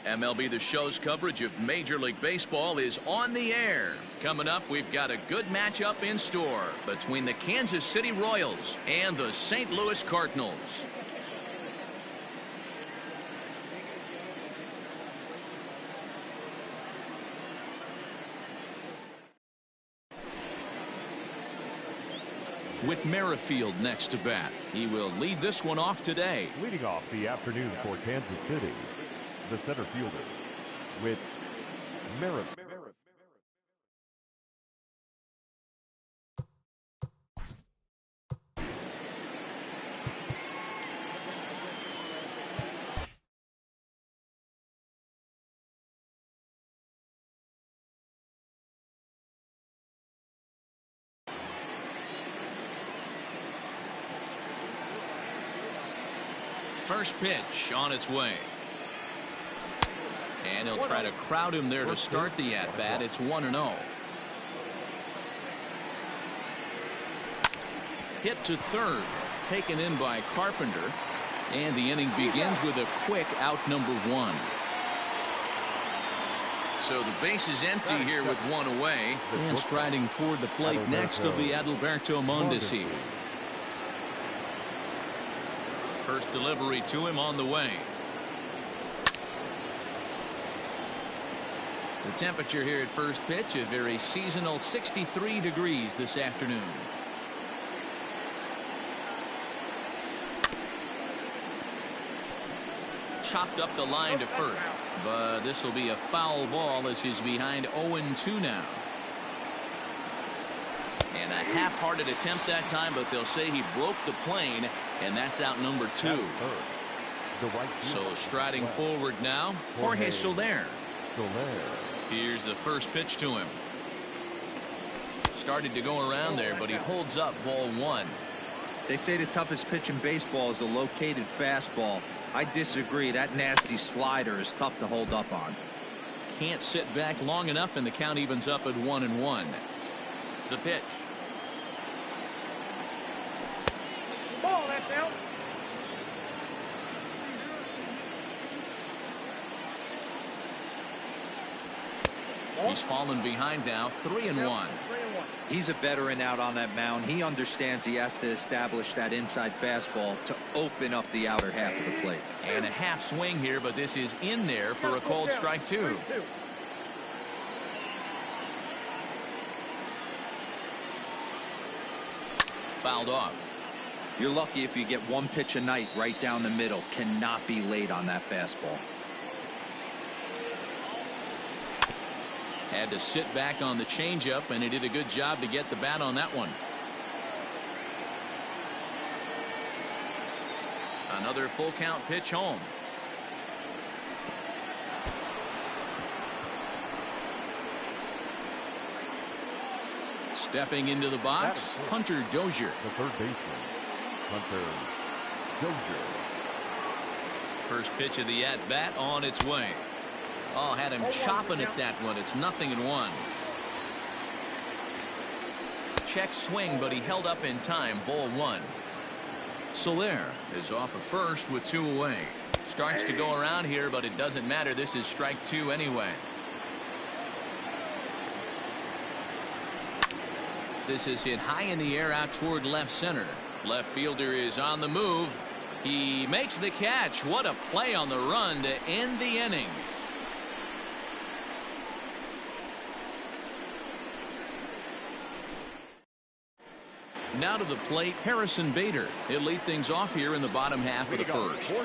MLB The Show's coverage of Major League Baseball is on the air. Coming up, we've got a good matchup in store between the Kansas City Royals and the St. Louis Cardinals. Whit Merrifield next to bat. He will lead this one off today. Leading off the afternoon for Kansas City, the center fielder, Whit Merrifield. First pitch on its way. And he'll try to crowd him there to start the at-bat. It's 1-0. Hit to third. Taken in by Carpenter. And the inning begins with a quick out number 1. So the base is empty here with 1 away. And striding toward the plate next will be Adalberto Mondesi. First delivery to him on the way. The temperature here at first pitch, a very seasonal 63 degrees this afternoon. Chopped up the line to first, but this will be a foul ball as he's behind 0-2 now. And a half-hearted attempt that time, but they'll say he broke the plane, and that's out number 2. So striding forward now, Jorge Soler. Here's the first pitch to him. Started to go around there, but he holds up ball 1. They say the toughest pitch in baseball is a located fastball. I disagree. That nasty slider is tough to hold up on. Can't sit back long enough, and the count evens up at 1-1. The pitch. Ball, that's out. He's fallen behind now, 3-1. He's a veteran out on that mound. He understands he has to establish that inside fastball to open up the outer half of the plate. And a half swing here, but this is in there for a called strike 2. Fouled off. You're lucky if you get 1 pitch a night right down the middle. Cannot be late on that fastball. Had to sit back on the changeup, and he did a good job to get the bat on that one. Another full count pitch home. Stepping into the box, Hunter Dozier. The third baseman, Hunter Dozier. First pitch of the at-bat on its way. Oh, had him chopping at that one. It's 0-1. Check swing, but he held up in time. Ball 1. Soler is off of first with 2 away. Starts to go around here, but it doesn't matter. This is strike 2 anyway. This is hit high in the air out toward left center. Left fielder is on the move. He makes the catch. What a play on the run to end the inning. Now to the plate, Harrison Bader. He'll lead things off here in the bottom half of the first. The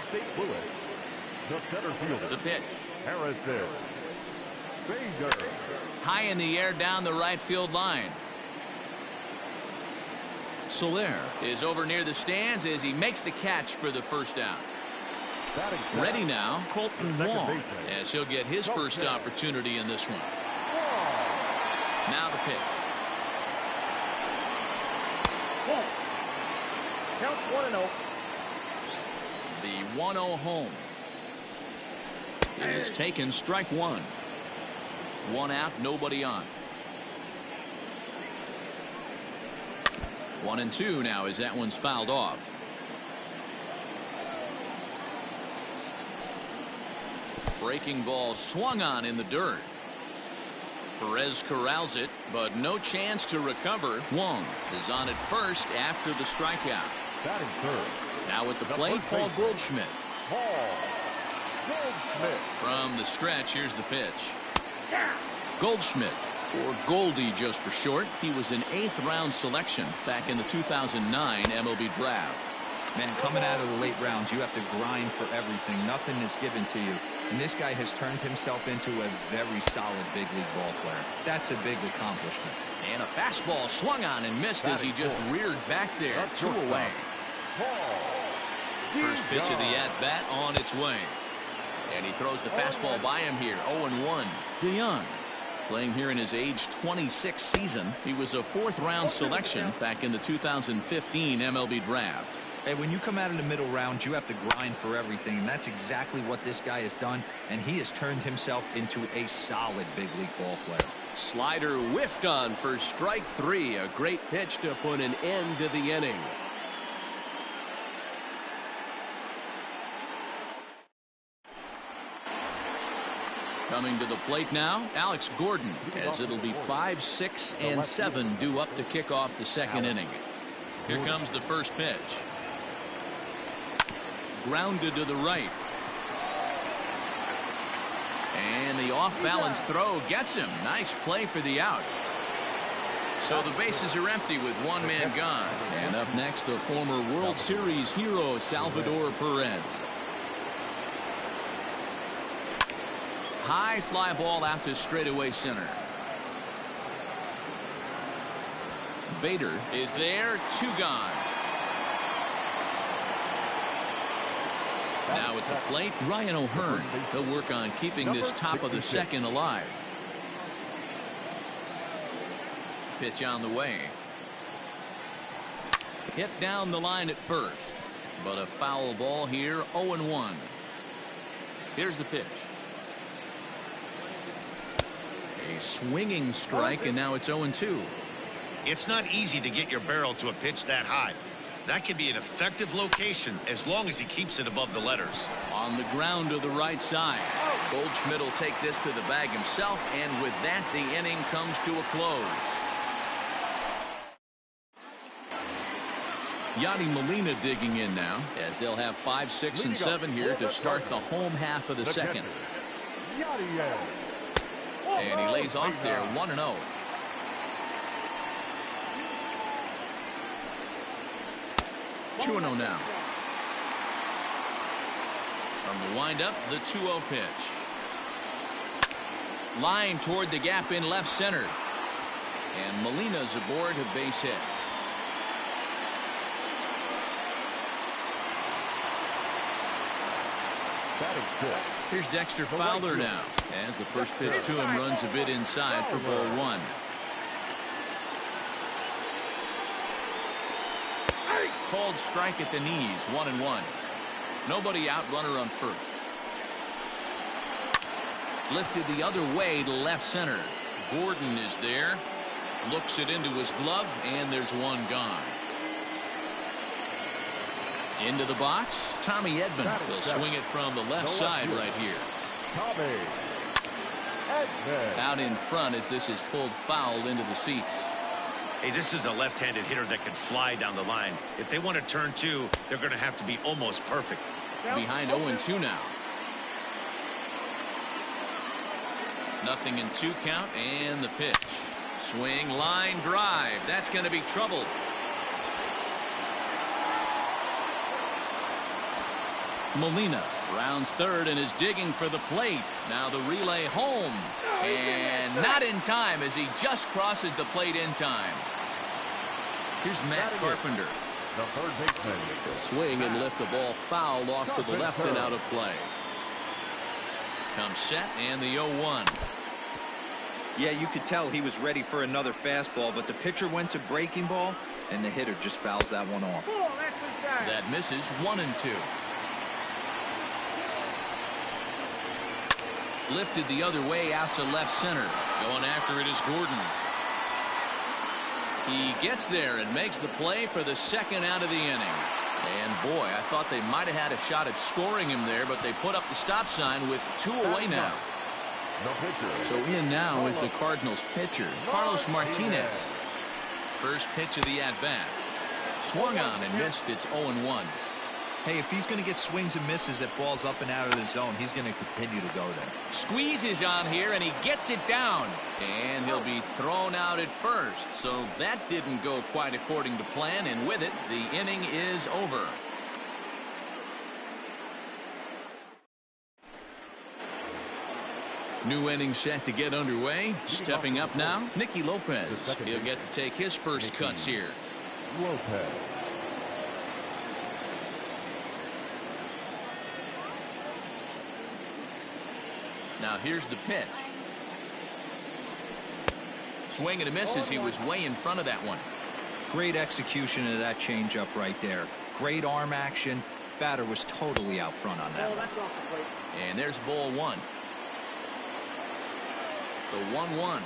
center fielder. The pitch. Harrison Bader. High in the air down the right field line. Soler is over near the stands as he makes the catch for the first out. Ready now, Colton Wong, as he'll get his first opportunity in this one. Now the pitch. Count 1-0. The 1-0 home. It is taken, strike 1. 1 out, nobody on. 1-2 now as that one's fouled off. Breaking ball swung on in the dirt. Perez corrals it, but no chance to recover. Wong is on at first after the strikeout. Batting third. Now at the plate, Paul Goldschmidt. Paul Goldschmidt. From the stretch, here's the pitch. Goldschmidt, or Goldie just for short. He was an 8th round selection back in the 2009 MLB draft. Man, coming out of the late rounds, you have to grind for everything. Nothing is given to you. And this guy has turned himself into a very solid big league ball player. That's a big accomplishment. And a fastball swung on and missed as he just reared back there. 2 away. First pitch of the at-bat on its way. And he throws the fastball by him here. 0-1. DeYoung playing here in his age 26 season. He was a 4th round selection back in the 2015 MLB draft. Hey, when you come out of the middle round, you have to grind for everything, and that's exactly what this guy has done, and he has turned himself into a solid big league ball player. Slider whiffed on for strike 3. A great pitch to put an end to the inning. Coming to the plate now, Alex Gordon, as it'll be 5, 6, and 7 due up to kick off the 2nd inning. Here comes the first pitch. Grounded to the right. And the off-balance throw gets him. Nice play for the out. So the bases are empty with 1 man gone. And up next, the former World Series hero, Salvador Perez. High fly ball out to straightaway center. Bader is there. 2 gone. Now at the plate, Ryan O'Hearn. He'll work on keeping this top of the 2nd alive. Pitch on the way. Hit down the line at first. But a foul ball here. 0-1. Here's the pitch. A swinging strike, and now it's 0-2. It's not easy to get your barrel to a pitch that high. That can be an effective location as long as he keeps it above the letters. On the ground to the right side. Goldschmidt will take this to the bag himself, and with that, the inning comes to a close. Yadi Molina digging in now, as they'll have 5, 6, and 7 here to start the home half of the 2nd. And he lays off there. 1-0. Two 2-0 now. From the windup, the 2-0 pitch. Line toward the gap in left center. And Molina's aboard a base hit. Here's Dexter Fowler now, as the first pitch to him runs a bit inside for ball 1. Called strike at the knees. 1-1. Nobody out, runner on first. Lifted the other way to left center. Gordon is there. Looks it into his glove, and there's 1 gone. Into the box, Tommy Edman will swing it from the left side right here. Tommy Edman. Out in front as this is pulled foul into the seats. Hey, this is a left-handed hitter that can fly down the line. If they want to turn 2, they're going to have to be almost perfect. Behind 0-2 now. 0-2 count, and the pitch. Swing, line, drive. That's going to be trouble. Molina rounds third and is digging for the plate. Now the relay home. And not in time as he just crosses the plate in time. Here's Matt Carpenter. The third baseman. He'll swing and lift the ball foul off to the left and out of play. Comes set and the 0-1. Yeah, you could tell he was ready for another fastball, but the pitcher went to breaking ball, and the hitter just fouls that one off. That misses. 1-2. Lifted the other way out to left center. Going after it is Gordon. He gets there and makes the play for the 2nd out of the inning. And boy, I thought they might have had a shot at scoring him there, but they put up the stop sign with 2 away now. So in now is the Cardinals pitcher, Carlos Martinez. First pitch of the at-bat. Swung on and missed. It's 0-1. Hey, if he's going to get swings and misses at balls up and out of the zone, he's going to continue to go there. Squeezes on here, and he gets it down. And he'll be thrown out at first. So that didn't go quite according to plan, and with it, the inning is over. New inning set to get underway. Stepping up now, Nicky Lopez. He'll get to take his first cuts here. Lopez. Now here's the pitch. Swing and a miss as he was way in front of that one. Great execution of that changeup right there. Great arm action. Batter was totally out front on that one. And there's ball 1. The 1-1.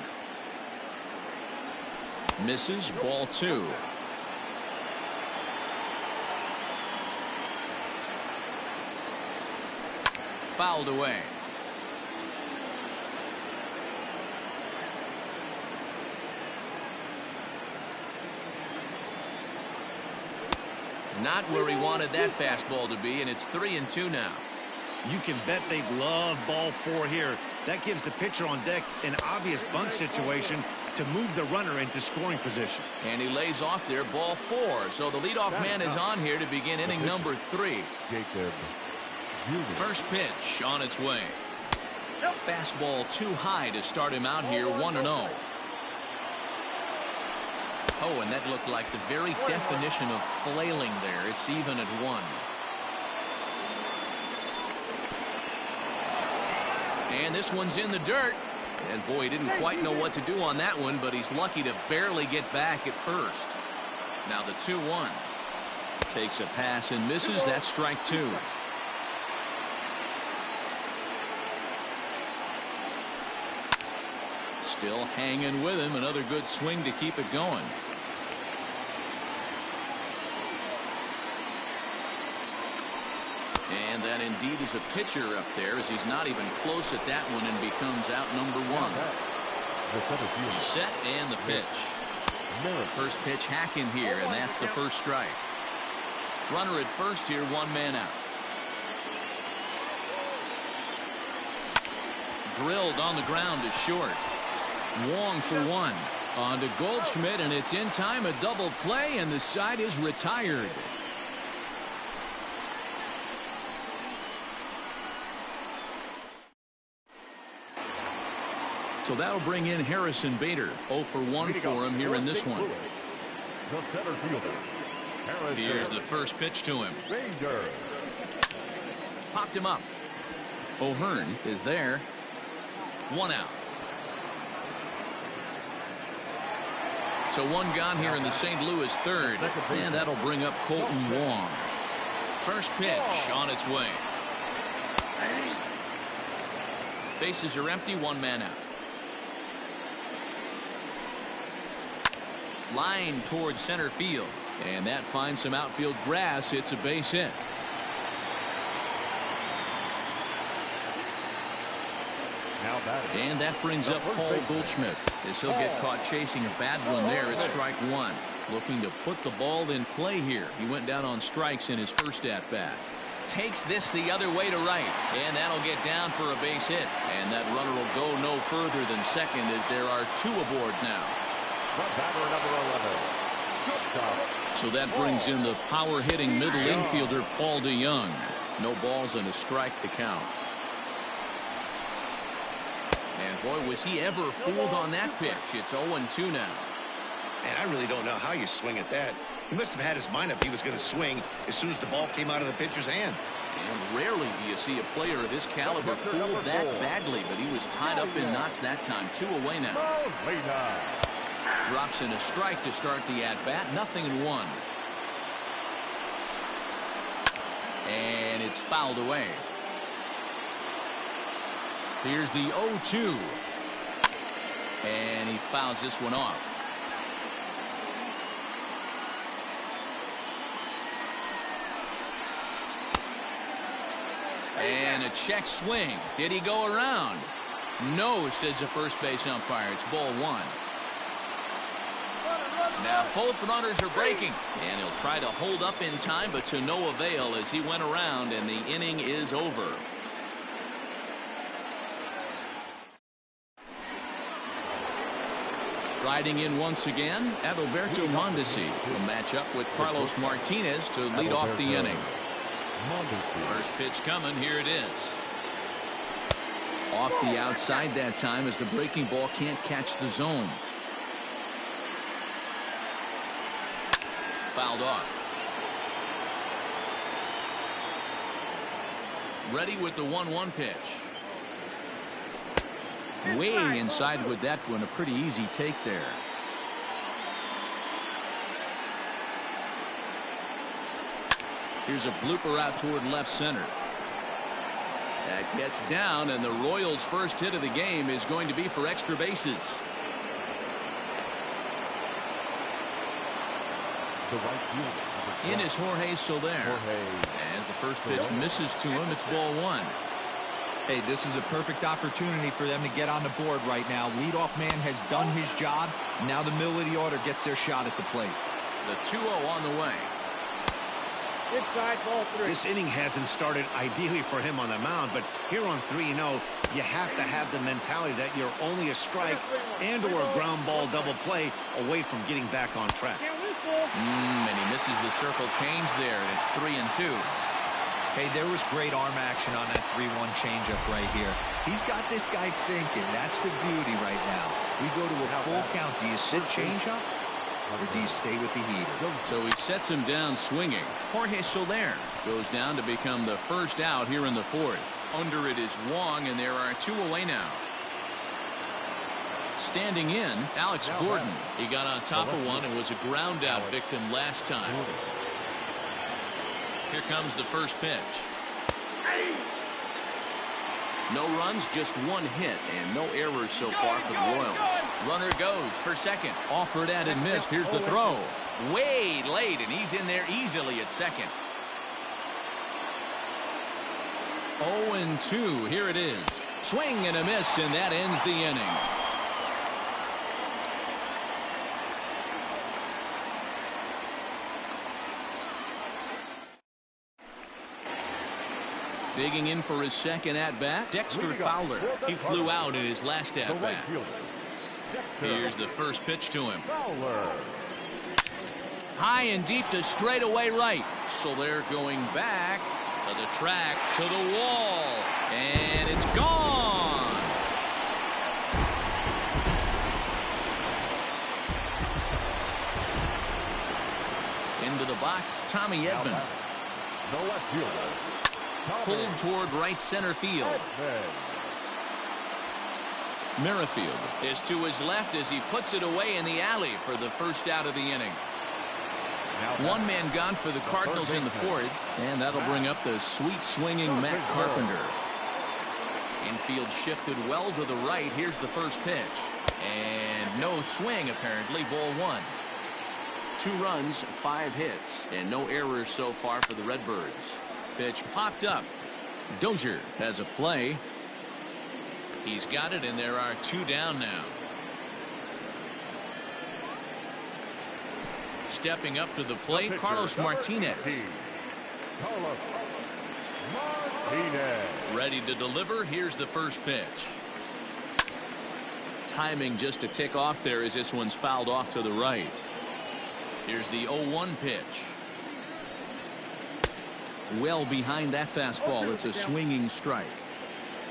Misses. Ball 2. Fouled away. Not where he wanted that fastball to be, and it's 3-2 now. You can bet they love ball 4 here. That gives the pitcher on deck an obvious bunt situation to move the runner into scoring position. And he lays off there, ball 4. So the leadoff man is on here to begin inning number 3. Jacob. First pitch on its way. Fastball too high to start him out here, 1-0. Oh, and that looked like the very definition of flailing there. It's even at 1. And this one's in the dirt. And boy, he didn't quite know what to do on that one, but he's lucky to barely get back at first. Now the 2-1. Takes a pass and misses. That's strike 2. Still hanging with him. Another good swing to keep it going. And that indeed is a pitcher up there, as he's not even close at that one and becomes out number 1. He's set and the pitch. First pitch hacking here, and that's the first strike. Runner at first here, 1 man out. Drilled on the ground to short. Wong for 1. On to Goldschmidt, and it's in time, a double play, and the side is retired. So that'll bring in Harrison Bader. 0 for 1 for him here in this one. The center fielder. Here's the first pitch to him. Bader. Popped him up. O'Hearn is there. 1 out. So 1 gone here in the St. Louis third. And that'll bring up Colton Wong. First pitch on its way. Bases are empty, 1 man out. Line towards center field. And that finds some outfield grass. It's a base hit. And that brings up Paul Goldschmidt, as he'll get caught chasing a bad one there at strike 1. Looking to put the ball in play here. He went down on strikes in his first at-bat. Takes this the other way to right, and that'll get down for a base hit. And that runner will go no further than second, as there are 2 aboard now. So that brings in the power-hitting middle infielder Paul DeYoung. No balls and a strike to count. And boy, was he ever fooled on that pitch. It's 0-2 now. And I really don't know how you swing at that. He must have had his mind up he was going to swing as soon as the ball came out of the pitcher's hand. And rarely do you see a player of this caliber fooled that badly, but he was tied up in knots that time. 2 away now. Drops in a strike to start the at-bat. 0-1. And it's fouled away. Here's the 0-2. And he fouls this one off. And a check swing. Did he go around? No, says the first base umpire. It's ball one. Now both runners are breaking, and he'll try to hold up in time, but to no avail as he went around, and the inning is over. Striding in once again, Adalberto Mondesi will match up with Carlos Martinez to lead off the inning. First pitch coming, here it is. Off the outside that time as the breaking ball can't catch the zone. Fouled off. Ready with the 1-1 pitch. Way inside with that one. A pretty easy take there. Here's a blooper out toward left center. That gets down, and the Royals' first hit of the game is going to be for extra bases. The right fielder. In is Jorge Soler. As the first pitch misses to him, it's ball one. Hey, this is a perfect opportunity for them to get on the board right now. Leadoff man has done his job. Now the middle of the order gets their shot at the plate. The 2-0 on the way. Inside ball three. This inning hasn't started ideally for him on the mound, but here on 3-0, you have to have the mentality that you're only a strike and or a ground ball double play away from getting back on track. And he misses the circle change there, and it's 3-2. Hey, there was great arm action on that 3-1 changeup right here. He's got this guy thinking. That's the beauty right now. We go to a full count. Do you sit changeup, or do you stay with the heater? So he sets him down swinging. Jorge Soler goes down to become the first out here in the fourth. Under it is Wong, and there are two away now. Standing in, Alex Gordon. He got on top of one and was a ground out victim last time. Here comes the first pitch. No runs, just one hit, and no errors so far for the Royals. Runner goes for second. Offered at and missed. Here's the throw. Way late, and he's in there easily at second. 0-2. Here it is. Swing and a miss, and that ends the inning. Digging in for his second at-bat, Dexter Fowler. He flew out in his last at-bat. Here's the first pitch to him. High and deep to straightaway right. Soler going back to the track, to the wall, and it's gone. Into the box, Tommy Edman. The left fielder. Pulled toward right center field. Merrifield is to his left as he puts it away in the alley for the first out of the inning. One man gone for the Cardinals in the fourth, and that'll bring up the sweet swinging Matt Carpenter. Infield shifted well to the right. Here's the first pitch, and no swing apparently. Ball one. 2 runs, 5 hits, and no errors so far for the Redbirds. Pitch popped up. Dozier has a play. He's got it, and there are 2 down now. Stepping up to the plate, Carlos Martinez. Ready to deliver. Here's the first pitch. Timing just a tick off there as this one's fouled off to the right. Here's the 0-1 pitch. Well behind that fastball. It's a swinging strike.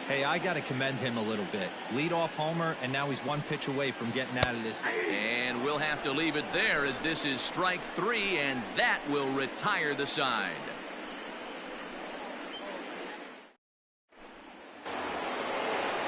Hey, I got to commend him a little bit. Leadoff homer, and now he's 1 pitch away from getting out of this. And we'll have to leave it there as this is strike 3, and that will retire the side.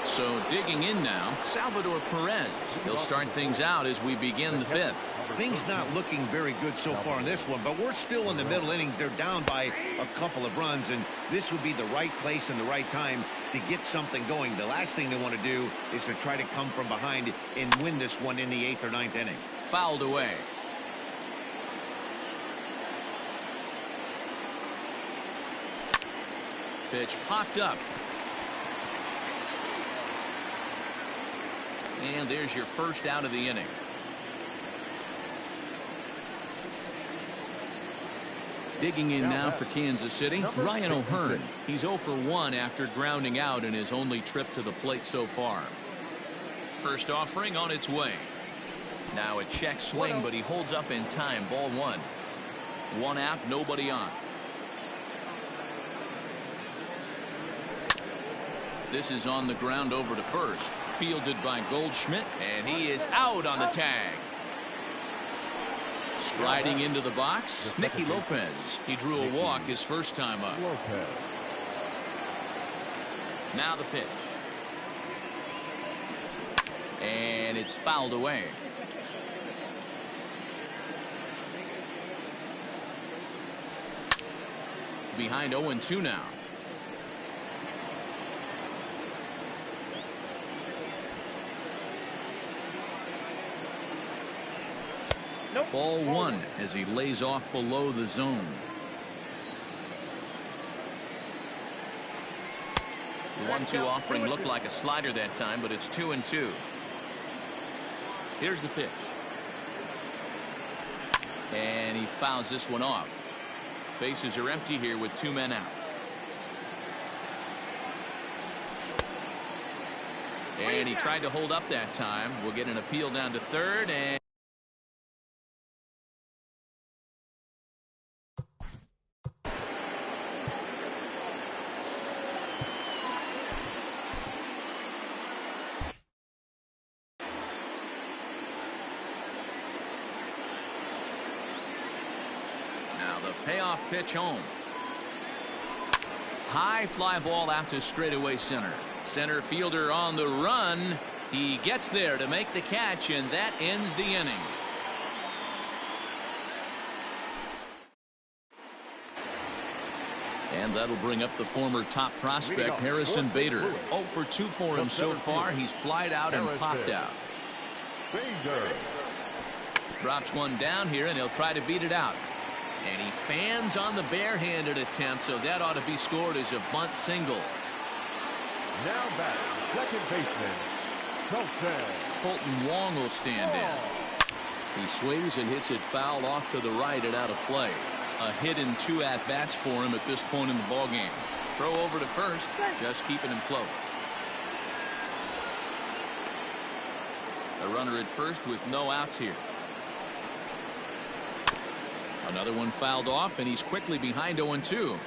So digging in now, Salvador Perez. He'll start things out as we begin the 5th. Things not looking very good so far in this one, but we're still in the middle innings. They're down by a couple of runs, and this would be the right place and the right time to get something going. The last thing they want to do is to try to come from behind and win this one in the 8th or 9th inning. Fouled away. Pitch popped up. And there's your first out of the inning. Digging in now for Kansas City, Ryan O'Hearn. He's 0 for 1 after grounding out in his only trip to the plate so far. First offering on its way. Now a check swing, but he holds up in time. Ball 1. 1 out, nobody on. This is on the ground over to first. Fielded by Goldschmidt, and he is out on the tag. Striding into the box, Nicky Lopez. He drew a walk his first time up. Now the pitch. And it's fouled away. Behind 0-2 now. Ball 1 as he lays off below the zone. The 1-2 offering looked like a slider that time, but it's 2-2. Here's the pitch. And he fouls this one off. Bases are empty here with 2 men out. And he tried to hold up that time. We'll get an appeal down to third, and the payoff pitch home. High fly ball out to straightaway center. Center fielder on the run. He gets there to make the catch, and that ends the inning. And that'll bring up the former top prospect Harrison Bader. 0 for 2 for him so far. He's flied out and popped out. Drops one down here, and he'll try to beat it out. And he fans on the barehanded attempt, so that ought to be scored as a bunt single. Now back, second baseman, Colton Wong will stand in. He swings and hits it foul off to the right and out of play. A hit in 2 at-bats for him at this point in the ballgame. Throw over to first, just keeping him close. A runner at first with no outs here. Another one fouled off, and he's quickly behind 0-2.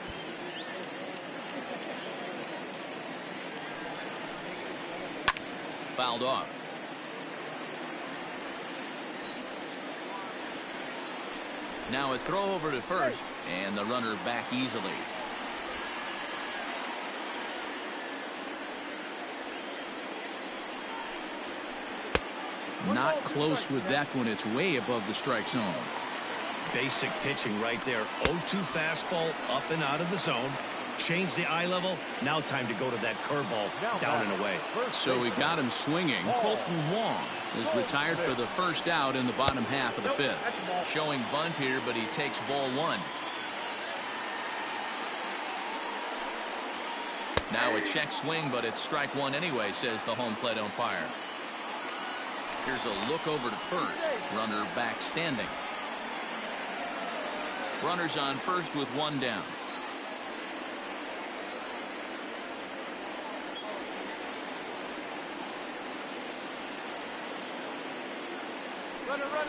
Fouled off. Now a throw over to first, and the runner back easily. Not close with that one. It's way above the strike zone. Basic pitching right there. 0-2 fastball up and out of the zone. Change the eye level. Now time to go to that curveball down and away. So he got him swinging. Colton Wong is retired for the first out in the bottom half of the 5th. Showing bunt here, but he takes ball 1. Now a check swing, but it's strike 1 anyway, says the home plate umpire. Here's a look over to first. Runner back standing. Runners on first with 1 down.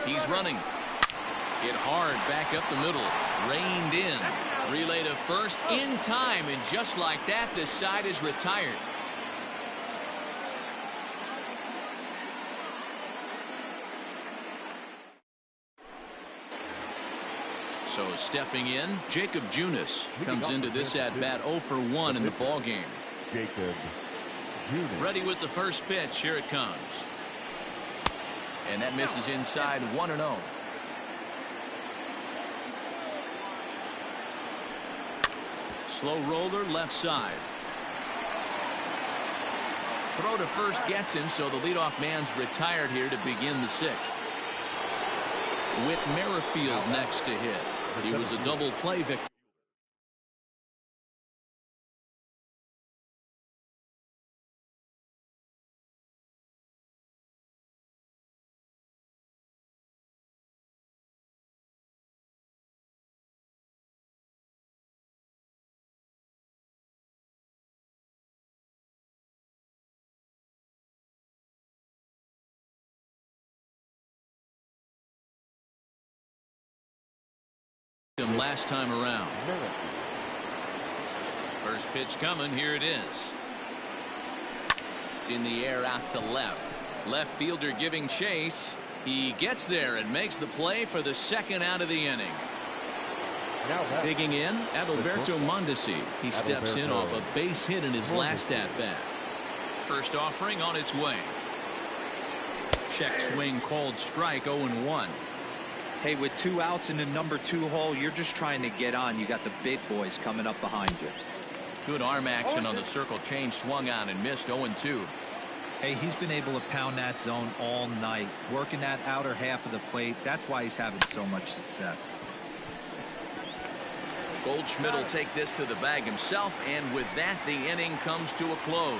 He's running. Hit hard back up the middle. Reined in. Relay to first in time, and just like that, this side is retired. So stepping in, Jacob Junis comes into this at bat 0 for 1 in the ball game. Jacob Junis. Ready with the first pitch. Here it comes. And that misses inside 1-0. Slow roller left side. Throw to first gets him, so the leadoff man's retired here to begin the 6th. Whit Merrifield next to hit. He was a double play victim. from last time around. First pitch coming. Here it is. In the air out to left. Left fielder giving chase. He gets there and makes the play for the second out of the inning. Digging in, Adalberto Mondesi. He steps in off a base hit in his last at-bat. First offering on its way. Check swing called strike. 0-1. Hey, with 2 outs in the number 2 hole, you're just trying to get on. You got the big boys coming up behind you. Good arm action on the circle change. Swung on and missed. 0-2. Hey, he's been able to pound that zone all night, working that outer half of the plate. That's why he's having so much success. Goldschmidt will take this to the bag himself, and with that, the inning comes to a close.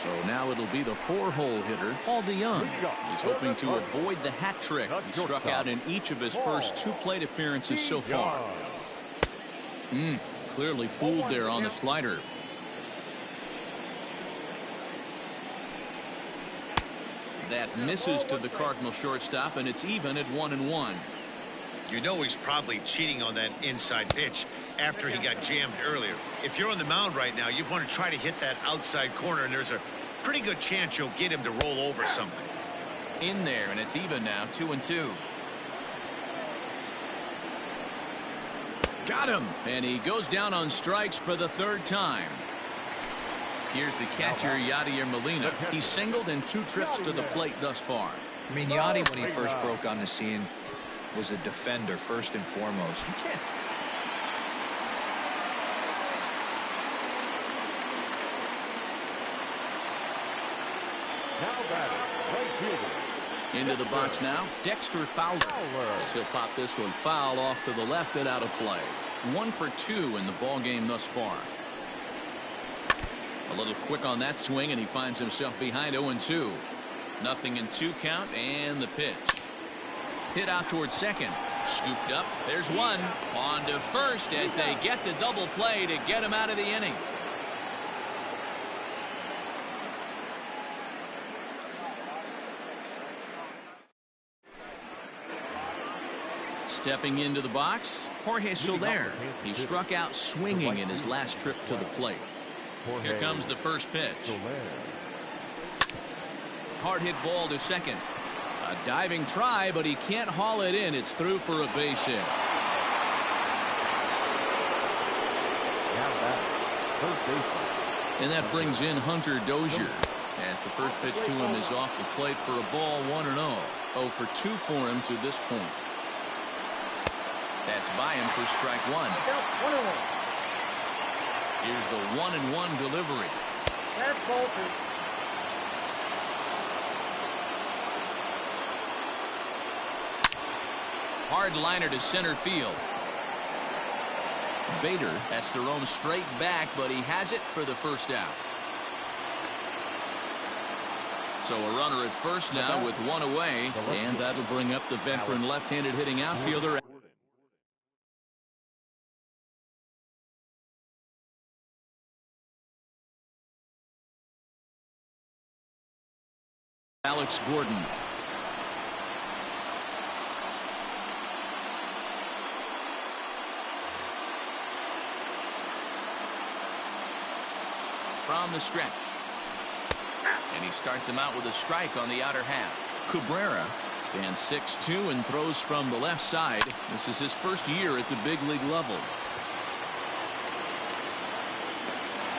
So now it'll be the 4-hole hitter, Paul DeYoung. He's hoping to avoid the hat trick. He struck out in each of his first 2 plate appearances so far. Clearly fooled there on the slider. That misses to the Cardinal shortstop, and it's even at 1-1. You know he's probably cheating on that inside pitch after he got jammed earlier. If you're on the mound right now, you want to try to hit that outside corner, and there's a pretty good chance you'll get him to roll over something. In there, and it's even now. 2-2. Got him, and he goes down on strikes for the 3rd time. Here's the catcher, Yadier Molina. He's singled in 2 trips to the plate thus far. I mean, Yadi, when he first broke on the scene, was a defender first and foremost. You can't. Now batting, right fielder. Into the box now, Dexter Fowler. As he'll pop this one foul off to the left and out of play. 1 for 2 in the ball game thus far. A little quick on that swing, and he finds himself behind. 0-2. Nothing in 2 count, and the pitch. Hit out towards second. Scooped up. There's one. On to first as they get the double play to get him out of the inning. Stepping into the box, Jorge Soler. He struck out swinging in his last trip to the plate. Here comes the first pitch. Hard hit ball to second. A diving try, but he can't haul it in. It's through for a base hit. And that brings in Hunter Dozier. As the first pitch to him is off the plate for a ball. 1-0. 0 for 2 for him to this point. That's by him for strike 1. Here's the 1-1 delivery. That's ball 2. Hard liner to center field. Bader has to roam straight back, but he has it for the first out. So a runner at first now with 1 away, and that'll bring up the veteran left-handed hitting outfielder Alex Gordon. From the stretch. And he starts him out with a strike on the outer half. Cabrera stands 6'2" and throws from the left side. This is his first year at the big league level.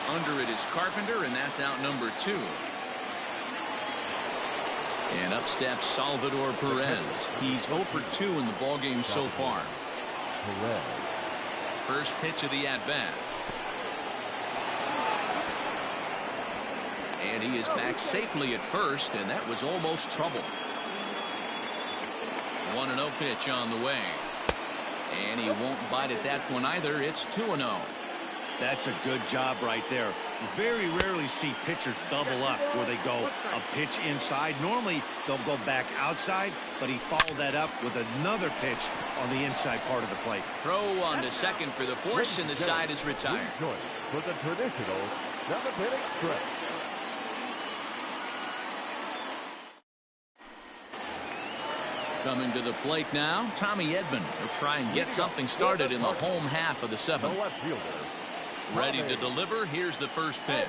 Under it is Carpenter, and that's out number 2. And up steps Salvador Perez. He's 0 for 2 in the ballgame so far. First pitch of the at-bat. And he is back safely at first, and that was almost trouble. 1-0 pitch on the way. And he won't bite at that one either. It's 2-0. That's a good job right there. Very rarely see pitchers double up where they go a pitch inside. Normally they'll go back outside, but he followed that up with another pitch on the inside part of the plate. Throw on to second for the force, and the side is retired. For the traditional 7th inning stretch. Coming to the plate now, Tommy Edman will try and get something started in the home half of the seventh. Ready to deliver. Here's the first pitch.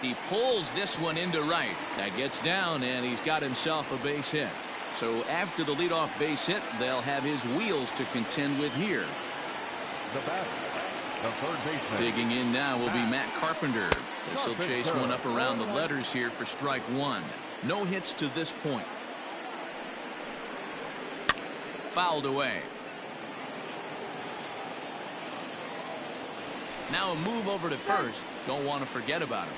He pulls this one into right. That gets down, and he's got himself a base hit. So after the leadoff base hit, they'll have his wheels to contend with here. The batter, the third baseman. Digging in now will be Matt Carpenter. This will chase one up around the letters here for strike one. No hits to this point. Fouled away. Now a move over to first. Don't want to forget about him.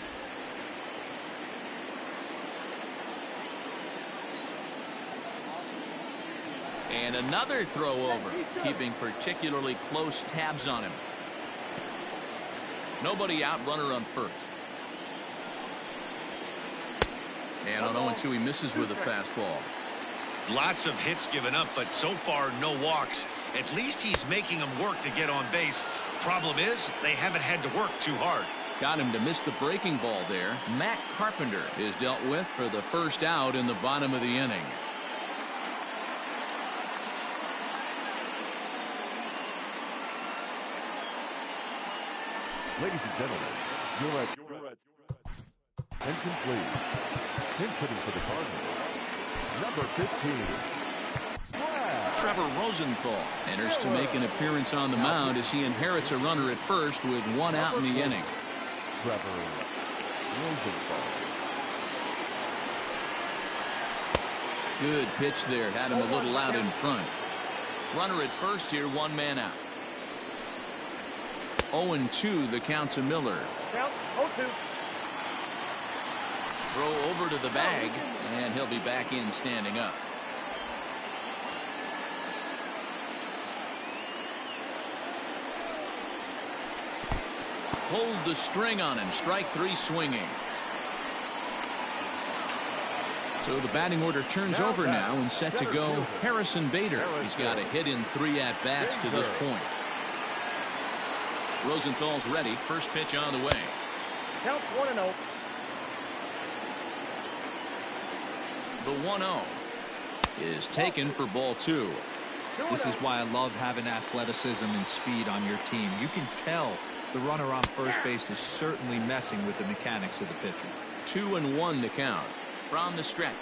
And another throw over, keeping particularly close tabs on him. Nobody out, runner on first. And on 0-2, he misses with a fastball. Lots of hits given up, but so far no walks. At least he's making them work to get on base. Problem is, they haven't had to work too hard. Got him to miss the breaking ball there. Matt Carpenter is dealt with for the first out in the bottom of the inning. Ladies and gentlemen, you're at incomplete. Pinch hitting for the Cardinals, number 15. Trevor Rosenthal enters to make an appearance on the mound as he inherits a runner at first with one out in the inning. Trevor Rosenthal. Good pitch there. Had him a little out in front. Runner at first here, one man out. 0-2 the count to Miller. Count 0-2. Throw over to the bag, and he'll be back in standing up. Pulled the string on him. Strike three swinging. So the batting order turns over now and set to go Harrison Bader. He's got a hit in 3 at-bats to this point. Rosenthal's ready. First pitch on the way. Count 1-0. The 1-0 is taken for ball 2. This is why I love having athleticism and speed on your team. You can tell the runner on first base is certainly messing with the mechanics of the pitcher. 2-1 the count from the stretch.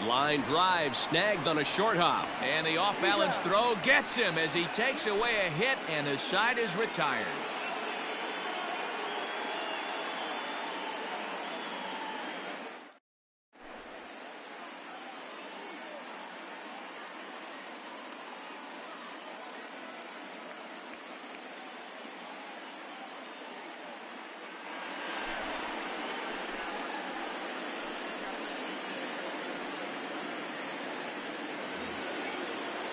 Line drive snagged on a short hop, and the off-balance throw gets him as he takes away a hit, and his side is retired.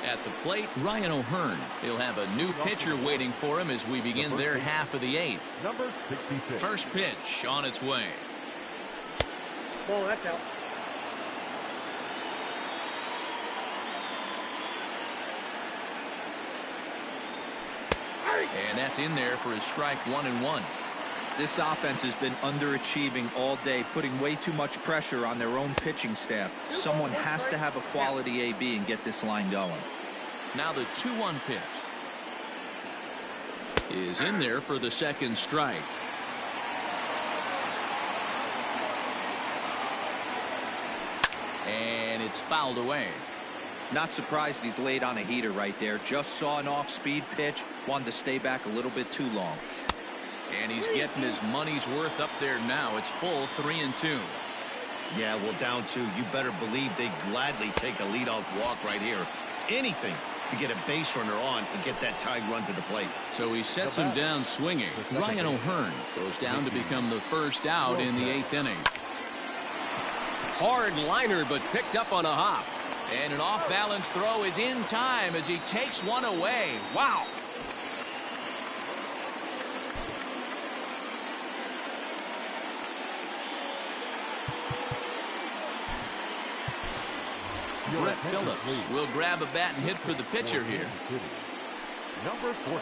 At the plate, Ryan O'Hearn. He'll have a new pitcher waiting for him as we begin their half of the 8th. Number 66. First pitch on its way. Ball, that's out. And that's in there for his strike 1-1. This offense has been underachieving all day, putting way too much pressure on their own pitching staff. Someone has to have a quality AB and get this line going. Now the 2-1 pitch is in there for the second strike. And it's fouled away. Not surprised he's laid on a heater right there. Just saw an off-speed pitch, wanted to stay back a little bit too long. And he's getting his money's worth up there now. It's full 3-2. Yeah, well, down 2. You better believe they'd gladly take a leadoff walk right here. Anything to get a base runner on and get that tied run to the plate. So he sets him down swinging. Ryan O'Hearn goes down to become the first out in the 8th inning. Hard liner, but picked up on a hop. And an off-balance throw is in time as he takes one away. Wow. Brett Phillips will grab a bat and hit for the pitcher here. Number 14,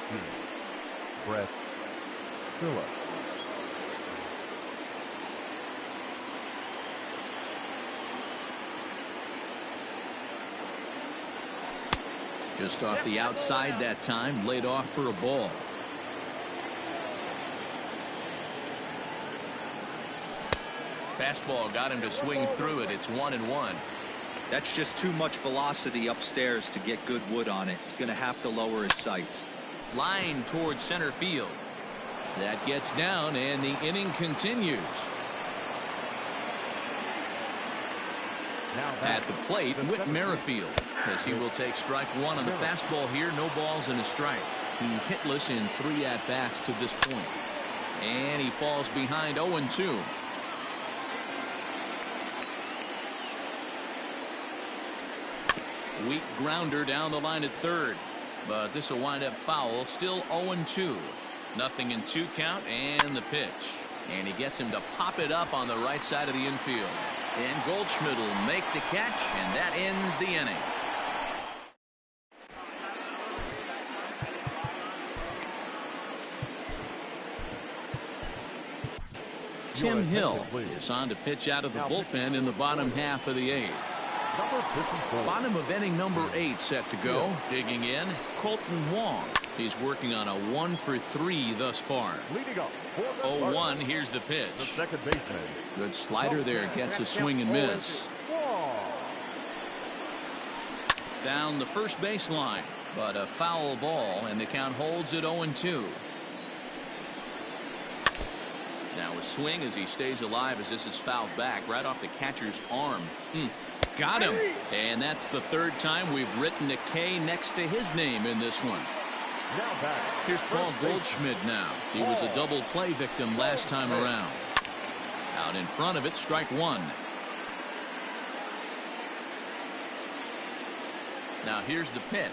Brett Phillips. Just off the outside that time, laid off for a ball. Fastball got him to swing through it. It's 1-1. That's just too much velocity upstairs to get good wood on it. He's going to have to lower his sights. Line towards center field. That gets down, and the inning continues. At the plate, Whit Merrifield, as he will take strike one on the fastball here. No balls and a strike. He's hitless in 3 at-bats to this point. And he falls behind 0-2. Weak grounder down the line at third. But this will wind up foul. Still 0-2. Nothing in 2 count, and the pitch. And he gets him to pop it up on the right side of the infield. And Goldschmidt will make the catch, and that ends the inning. Tim Hill is on to pitch out of the bullpen in the bottom half of the 8th. Bottom of inning number 8 set to go. Digging in, Colton Wong. He's working on a 1-for-3 thus far. 0-1. Here's the pitch. The second baseman. Good slider there. Gets a swing and miss. Down the first baseline, but a foul ball, and the count holds at 0-2. Now a swing as he stays alive as this is fouled back right off the catcher's arm. Got him. And that's the 3rd time we've written a K next to his name in this one. Here's Paul Goldschmidt now. He was a double play victim last time around. Out in front of it, strike 1. Now here's the pitch.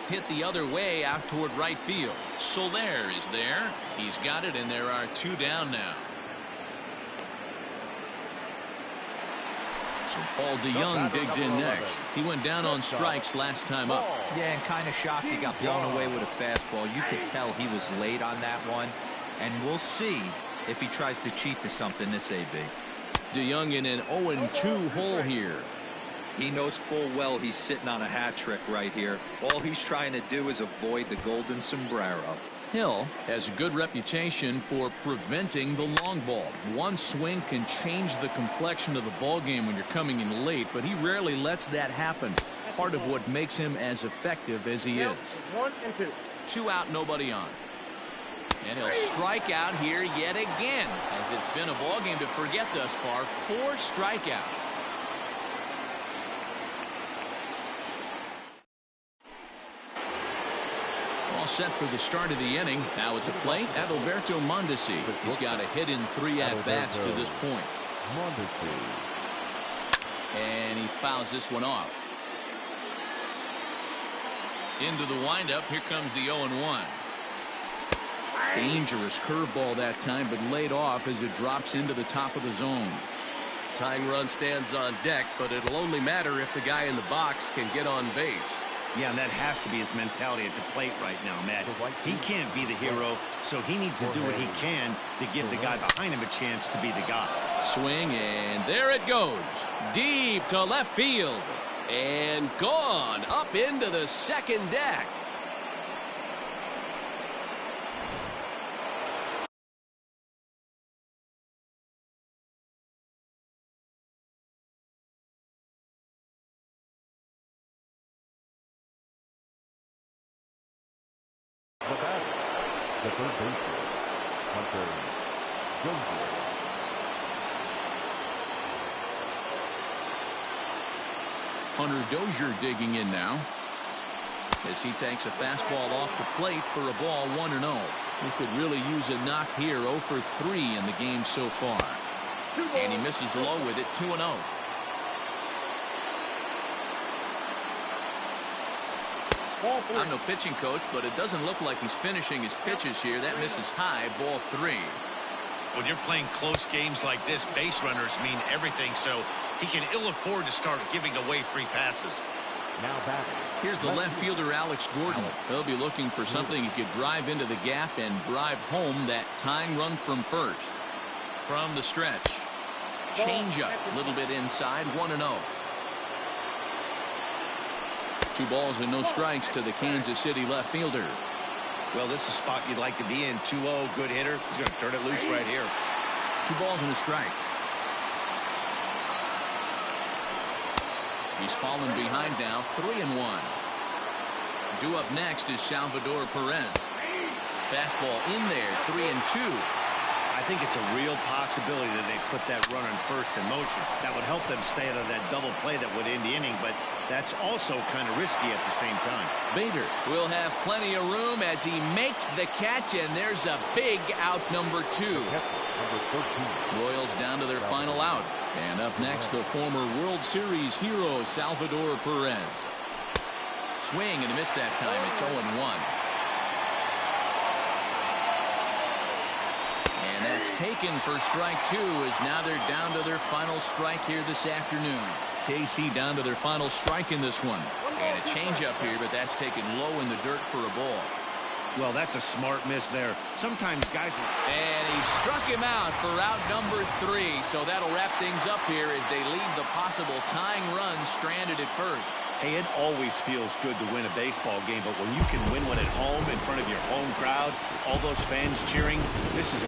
Hit the other way out toward right field. Soler is there. He's got it, and there are 2 down now. So Paul DeYoung digs in next. He went down on strikes last time up. Yeah, and kind of shocked he got blown away with a fastball. You could tell he was late on that one. And we'll see if he tries to cheat to something this AB. DeYoung in an 0-2 hole here. He knows full well he's sitting on a hat trick right here. All he's trying to do is avoid the golden sombrero. Hill has a good reputation for preventing the long ball. One swing can change the complexion of the ball game when you're coming in late, but he rarely lets that happen. Part of what makes him as effective as he is. 1-2. 2 out, nobody on. And he'll strike out here yet again, as it's been a ball game to forget thus far. 4 strikeouts. All set for the start of the inning. Now at the plate, Adalberto Mondesi. He's got a hit in 3 at-bats to this point. And he fouls this one off. Into the windup. Here comes the 0-1. Dangerous curveball that time, but laid off as it drops into the top of the zone. Tying run stands on deck, but it'll only matter if the guy in the box can get on base. Yeah, and that has to be his mentality at the plate right now, Matt. He can't be the hero, so he needs to do what he can to give the guy behind him a chance to be the guy. Swing, and there it goes. Deep to left field. And gone up into the second deck. The third baseman, Hunter Dozier. Hunter Dozier digging in now as he takes a fastball off the plate for a ball 1-0. He could really use a knock here. 0 for 3 in the game so far. And he misses low with it. 2-0. I'm no pitching coach, but it doesn't look like he's finishing his pitches here. That misses high. Ball 3. When you're playing close games like this, base runners mean everything, so he can ill afford to start giving away free passes. Now batting. Here's the left fielder, Alex Gordon. He'll be looking for something he could drive into the gap and drive home that tying run from first. From the stretch. Changeup, a little bit inside, 1-0. 2 balls and no strikes to the Kansas City left fielder. Well, this is a spot you'd like to be in. 2-0, good hitter. He's going to turn it loose right here. 2 balls and a strike. He's fallen behind now, 3-1. Due up next is Salvador Perez. Fastball in there, 3-2. I think it's a real possibility that they put that runner in first in motion. That would help them stay out of that double play that would end the inning, but that's also kind of risky at the same time. Bader will have plenty of room as he makes the catch, and there's a big out, number 2. Royals down to their final out. And up next, the former World Series hero, Salvador Perez. Swing and a miss that time. It's 0-1. And that's taken for strike 2, as now they're down to their final strike here this afternoon. KC down to their final strike in this one. And a changeup here, but that's taken low in the dirt for a ball. Well, that's a smart miss there. Sometimes guys... And he struck him out for out number 3. So that'll wrap things up here as they leave the possible tying run stranded at first. Hey, it always feels good to win a baseball game, but when you can win one at home in front of your home crowd, all those fans cheering, this is...